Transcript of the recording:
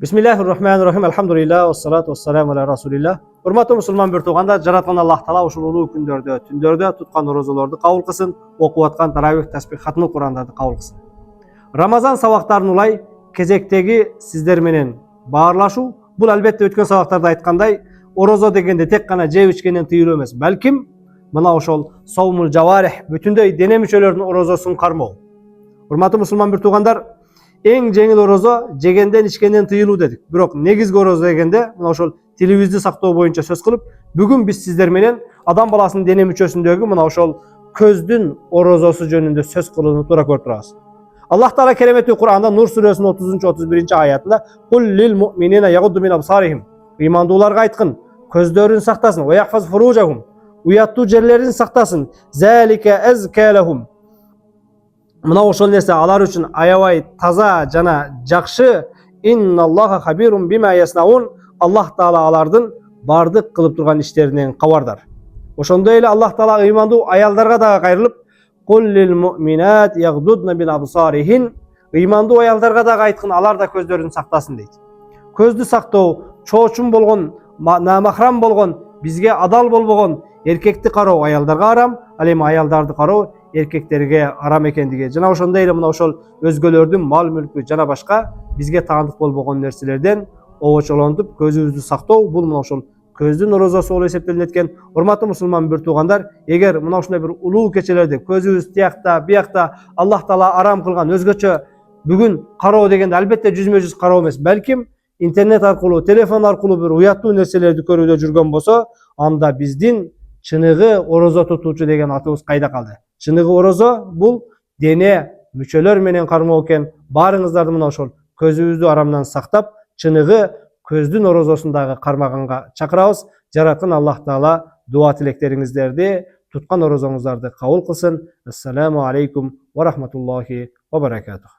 Bismillahirrahmanirrahim. Alhamdulillah, wassalatu wassalamu ala rasulillah. Урматтуу мусулман бир туугандар, жараткан Аллах Таала ушул улуу күндөрдө, түндөрдө туткан орозолорду кабыл кылсын, окуп аткан таравих, тасбих, хатмыл Курандарды кабыл кылсын. Рамазан сабактарын улай кезектеги сиздер менен баарлашуу, бул албетте өткөн сабактарда айткандай, орозо дегенде тек гана жеп ичкенден тыюлуу эмес, балким мына ошол саумул жаварих, бүтүндөй дене мүчөлөрүнүн орозосун кармоо. Урматтуу мусулман бир туугандар, эң жеңил орозо жегенден ичкенден тыюлуу дедик. Бирок негизги орозо дегенде мына ошол тилибизди сактоо боюнча сөз кылып, бүгүн биз сиздер менен адам баласынын дене мүчөсүндөгү мына ошол көздүн орозосу жөнүндө сөз кылууну туура көрүп турабыз. Аллах Таала кереметтүү Кур'анда Нур сүрөсүнүн 30-31 аятында "Кул лил муъминина ягудду мин абсарихим" ыймандууларга айткын, көздөрүн сактасын, "Ва яхфаз фуружахум" уяттуу жерлерин сактасын, "Залика азкалахум" мына ошол нерсе алар үчүн аябай таза жана жакшы. Инналлаха хабирун бима яснаун, Аллах Таала алардын бардык кылып турган иштеринен кабардар. Ошондой эле Аллах Таала ыймандуу аялдарга дагы кайрылып, "Кул лил муъминат ягдудна мин абсарихин" ыймандуу аялдарга дагы айткын, алар да көздөрүн сактасын дейт. Көздү сактоо чоочун болгон, намахрам болгон, бизге адал болбогон эркекти кароо аялдарга арам, ал эми аялдарды кароо эркектерге арам экендиги жана ошондой эле мына ошол өзгөлөрдүн мал мүлкү жана башка бизге таандык болбогон нерселерден обочолонтуп көзүбүздү сактоо, бул мына ошол көздүн орозосу болуп эсептелинет экен. Урматтуу мусулман бир туугандар, эгер мына ушундай бир улуу кечелерде көзүбүз тиякта биякта Аллах Таала арам кылган өзгөчө бүгүн кароо дегенде албетте жүзмө жүз кароо эмес, балким интернет аркылуу, телефон аркылуу бир уяттуу нерселерди көрүүдө жүргөн болсо, анда биздин чыныгы орозо тутуучу деген атыбыз кайда калды? Чыныгы орозо бул дене мүчөлөр менен кармоо экен. Баарыңыздарды мына ошол көзүбүздү арамдан сактап, чыныгы көздүн орозосун дагы кармаганга чакырабыз. Жараткан Аллах Таала дуа тилектериңиздерди, туткан орозоңуздарды кабыл кылсын. Ассаламу алейкум ва рахматуллахи ва баракатух.